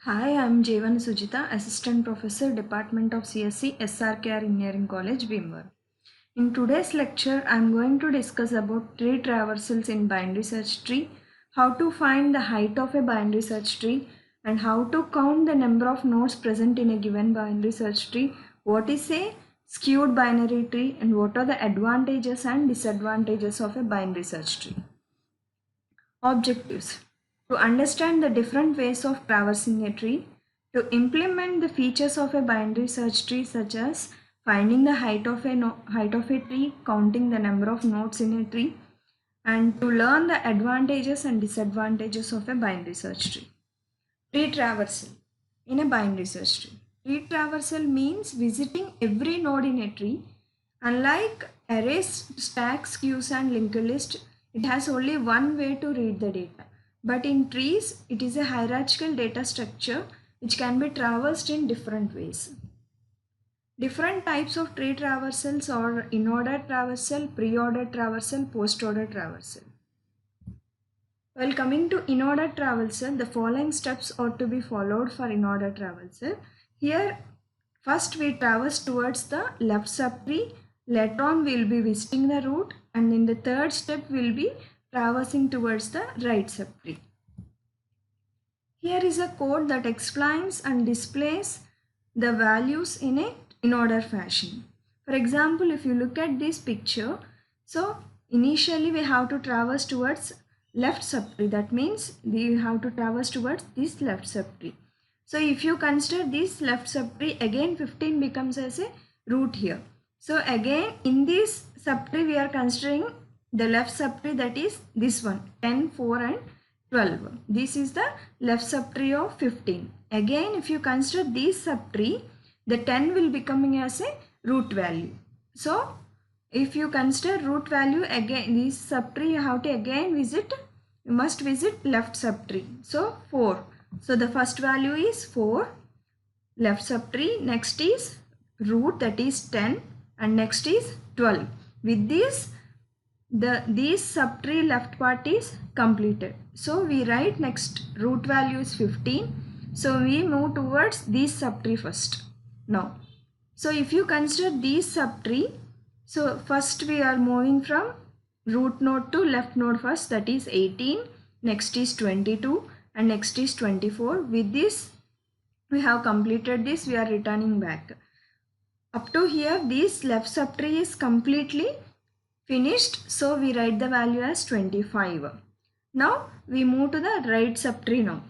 Hi, I'm Jeevan Sujita, Assistant Professor, Department of CSC, SRKR Engineering College, Bhimwar. In today's lecture, I'm going to discuss about tree traversals in binary search tree, how to find the height of a binary search tree, and how to count the number of nodes present in a given binary search tree, what is a skewed binary tree, and what are the advantages and disadvantages of a binary search tree. Objectives: to understand the different ways of traversing a tree, to implement the features of a binary search tree such as finding the height of a tree, counting the number of nodes in a tree, and to learn the advantages and disadvantages of a binary search tree. Tree traversal in a binary search tree. Tree traversal means visiting every node in a tree. Unlike arrays, stacks, queues, and linked list, it has only one way to read the data. But in trees, it is a hierarchical data structure which can be traversed in different ways. Different types of tree traversals are in-order traversal, pre-order traversal, post-order traversal. While coming to in-order traversal, the following steps are to be followed for in-order traversal. Here, first we traverse towards the left subtree. Later on, we will be visiting the root, and in the third step, we will be traversing towards the right subtree. Here is a code that explains and displays the values in a in-order fashion. For example, if you look at this picture, so initially we have to traverse towards left subtree. That means we have to traverse towards this left subtree. So if you consider this left subtree, again 15 becomes as a root here. So again in this subtree we are considering the left subtree, that is this one, 10, 4 and 12. This is the left subtree of 15. Again if you consider this subtree, the 10 will becoming as a root value. So if you consider root value, again this subtree you have to again visit, you must visit left subtree. So 4. So the first value is 4, left subtree, next is root, that is 10, and next is 12. With this, these subtree left part is completed. So we write next root value is 15. So we move towards this subtree first. Now, so if you consider these subtree, so first we are moving from root node to left node first, that is 18, next is 22 and next is 24. With this we have completed this, we are returning back. Up to here this left subtree is completely finished, so we write the value as 25. Now we move to the right subtree now.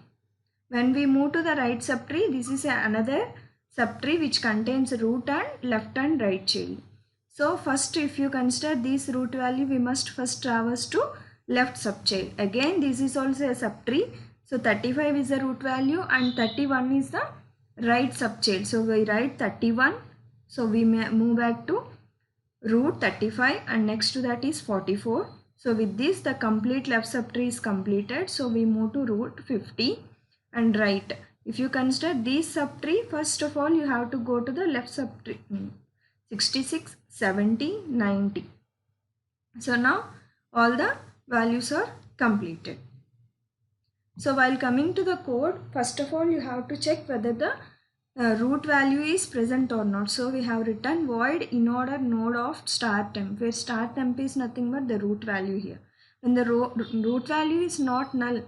When we move to the right subtree, this is another subtree which contains root and left and right child. So first if you consider this root value, we must first traverse to left subchild. Again this is also a subtree. So 35 is the root value and 31 is the right subchild. So we write 31. So we may move back to root 35 and next to that is 44. So with this the complete left subtree is completed. So we move to root 50 and right. If you consider this subtree, first of all you have to go to the left subtree, 66, 70, 90. So now all the values are completed. So while coming to the code, first of all you have to check whether the root value is present or not. So we have written void in order node of start temp, where start temp is nothing but the root value here. When the root value is not null,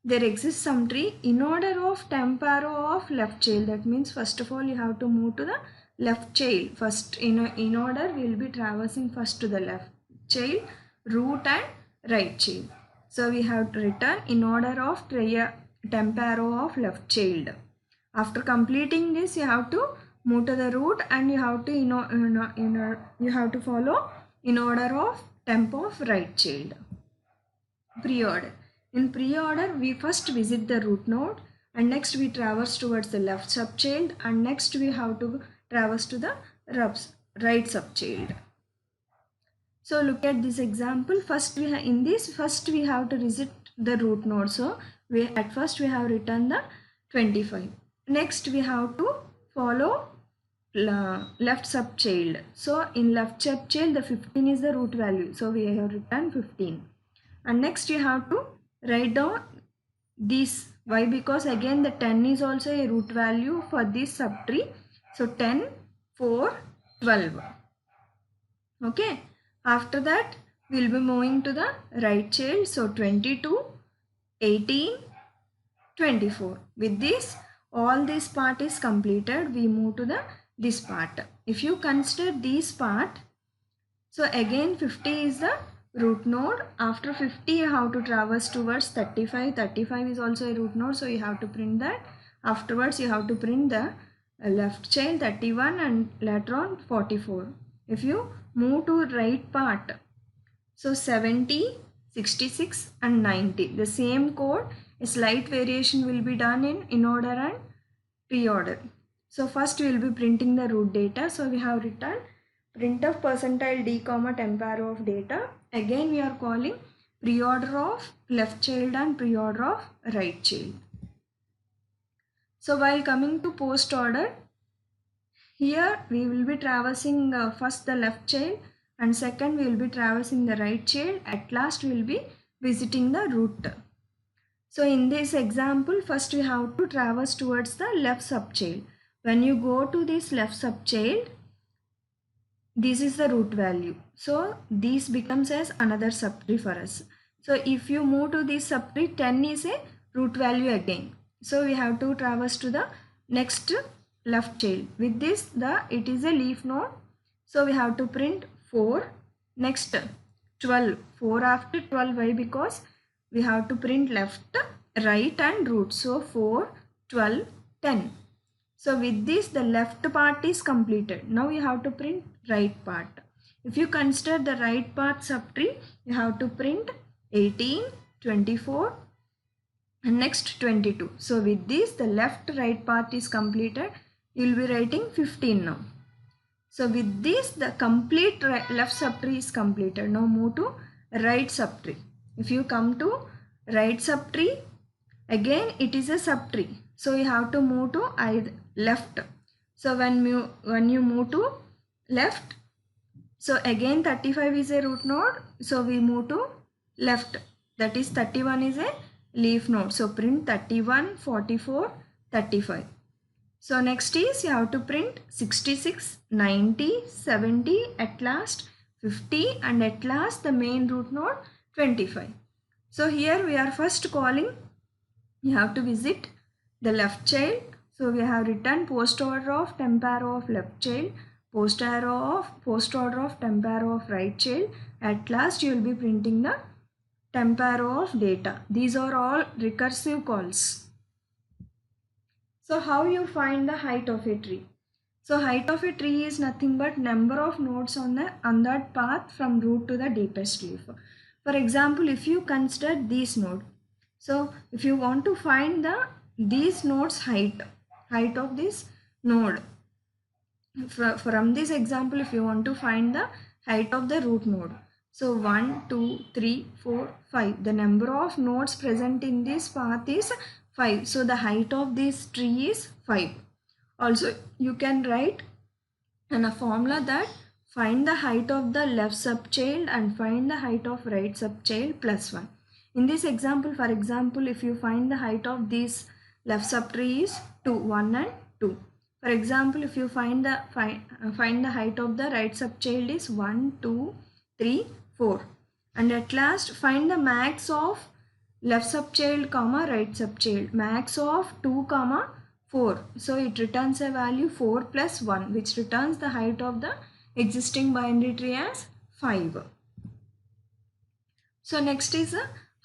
there exists some tree in order of temp arrow of left child. That means first of all you have to move to the left child. First in order we will be traversing first to the left child, root and right child. So we have to return in order of temp arrow of left child. After completing this, you have to move to the root and you have to you have to follow in order of temp of right child. Pre-order. In pre-order, we first visit the root node and next we traverse towards the left subchild and next we have to traverse to the right subchild. So look at this example. First we first we have to visit the root node. So at first we have written the 25. Next we have to follow left subchild. So in left subchild the 15 is the root value. So we have written 15. And next you have to write down this. Why? Because again the 10 is also a root value for this subtree. So 10, 4, 12. Okay. After that we'll be moving to the right child. So 22, 18, 24. With this all this part is completed. We move to the this part. If you consider this part, so again 50 is the root node. After 50 you have to traverse towards 35. 35 is also a root node, so you have to print that. Afterwards you have to print the left child 31 and later on 44. If you move to right part, so 70, 66 and 90, the same code, a slight variation will be done in order and pre-order. So first we will be printing the root data. So we have written printf percentile d comma temp arrow of data. Again we are calling pre-order of left child and pre-order of right child. So while coming to post order, here we will be traversing first the left child and second we will be traversing the right child. At last we will be visiting the root. So in this example, first we have to traverse towards the left subchild. When you go to this left subchild, this is the root value. So this becomes as another subtree for us. So if you move to this subtree, 10 is a root value again. So we have to traverse to the next left child. With this, it is a leaf node. So we have to print 4. Next 12. 4 after 12. Why? Because we have to print left, right and root. So 4, 12, 10. So with this the left part is completed. Now you have to print right part. If you consider the right part subtree, you have to print 18, 24 and next 22. So with this the left right part is completed. You will be writing 15 now. So with this the complete left subtree is completed. Now move to right subtree. If you come to right subtree, again it is a subtree. So you have to move to either left. So when you move to left, so again 35 is a root node. So we move to left. That is 31 is a leaf node. So print 31, 44, 35. So next is you have to print 66, 90, 70, at last 50 and at last the main root node 25. So here we are first calling, you have to visit the left child. So we have written post order of temp arrow of left child, post order of temp arrow of right child. At last you will be printing the temp arrow of data. These are all recursive calls. So how you find the height of a tree? So height of a tree is nothing but number of nodes on that path from root to the deepest leaf. For example, if you consider this node, so if you want to find these nodes height of this node, from this example, if you want to find the height of the root node, so 1, 2, 3, 4, 5. The number of nodes present in this path is 5. So the height of this tree is 5. Also, you can write in a formula that find the height of the left subchild and find the height of right subchild plus 1. In this example, for example, if you find the height of this left subtree is 2, 1 and 2. For example, if you find the height of the right subchild is 1, 2, 3, 4. And at last find the max of left subchild comma right subchild. Max of 2 comma 4. So it returns a value 4 plus 1, which returns the height of the existing binary tree as 5. So next is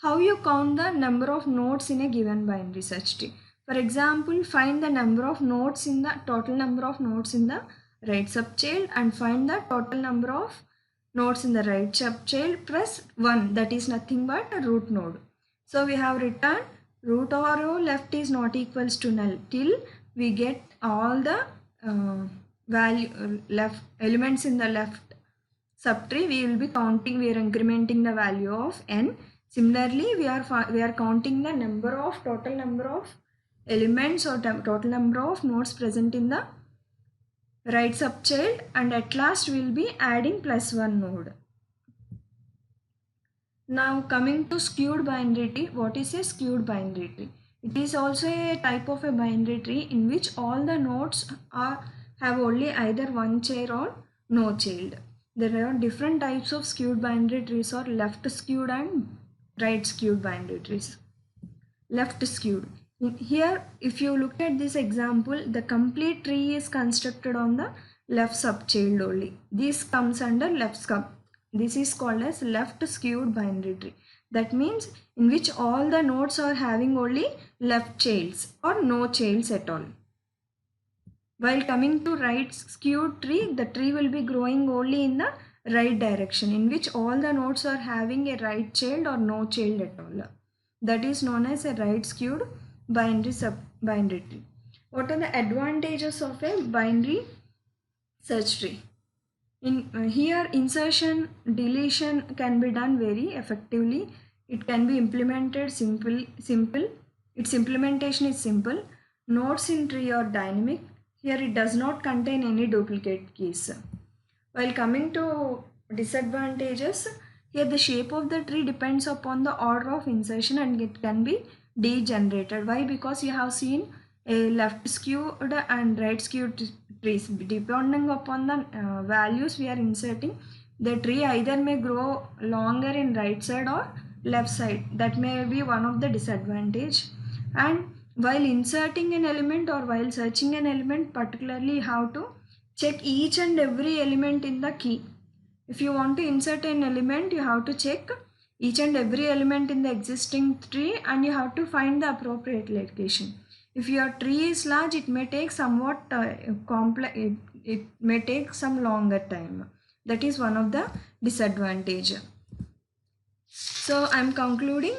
how you count the number of nodes in a given binary search tree. For example, find the number of nodes in the total number of nodes in the right subchild and find the total number of nodes in the right subchild plus 1, that is nothing but a root node. So we have written root arrow left is not equals to null till we get all the left elements in the left subtree. We will be counting, we are incrementing the value of n. Similarly, we are counting the total number of elements or total number of nodes present in the right subchild, and at last we will be adding plus 1 node. Now coming to skewed binary tree, what is a skewed binary tree? It is also a type of a binary tree in which all the nodes have only either one child or no child. There are different types of skewed binary trees, or left skewed and right skewed binary trees. Left skewed. Here, if you look at this example, the complete tree is constructed on the left subchild only. This comes under left sub. This is called as left skewed binary tree. That means in which all the nodes are having only left childs or no childs at all. While coming to right skewed tree, the tree will be growing only in the right direction, in which all the nodes are having a right child or no child at all. That is known as a right skewed binary tree. What are the advantages of a binary search tree? Here, insertion, deletion can be done very effectively. It can be implemented simple. Its implementation is simple. Nodes in tree are dynamic. Here it does not contain any duplicate keys. While coming to disadvantages, here the shape of the tree depends upon the order of insertion and it can be degenerated. Why? Because you have seen a left skewed and right skewed trees. Depending upon the values we are inserting, the tree either may grow longer in right side or left side. That may be one of the disadvantage. And while inserting an element or while searching an element, particularly how to check each and every element in the key. If you want to insert an element, you have to check each and every element in the existing tree and you have to find the appropriate location. If your tree is large, it may take somewhat complex. It may take some longer time. That is one of the disadvantage. So I am concluding.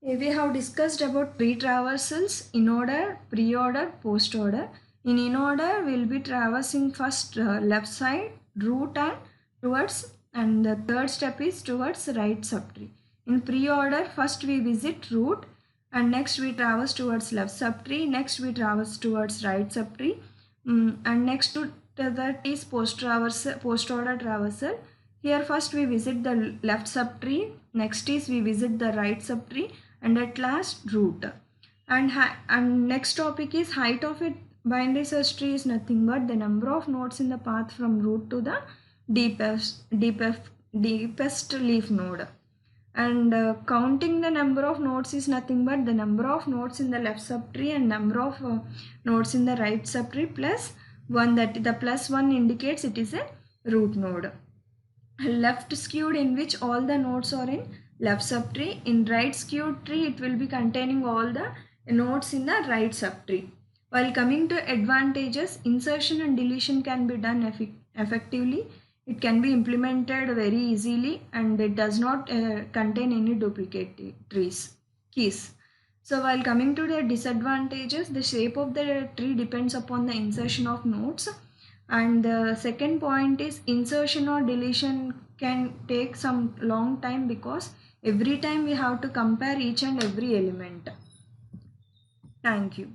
We have discussed about tree traversals: in order, pre-order, post-order. In order, we will be traversing first left side, root and towards, and the third step is towards right subtree. In pre-order, first we visit root and next we traverse towards left subtree, next we traverse towards right subtree, and next to that is post-order traversal. Here first we visit the left subtree, next is we visit the right subtree, and at last root. And next topic is height of a binary search tree is nothing but the number of nodes in the path from root to the deepest leaf node. And counting the number of nodes is nothing but the number of nodes in the left subtree and number of nodes in the right subtree plus 1. That the plus 1 indicates it is a root node. Left skewed, in which all the nodes are in left subtree. In right skewed tree, it will be containing all the nodes in the right subtree. While coming to advantages, insertion and deletion can be done effectively. It can be implemented very easily and it does not contain any duplicate keys. So while coming to the disadvantages, the shape of the tree depends upon the insertion of nodes. And the second point is insertion or deletion can take some long time because every time we have to compare each and every element. Thank you.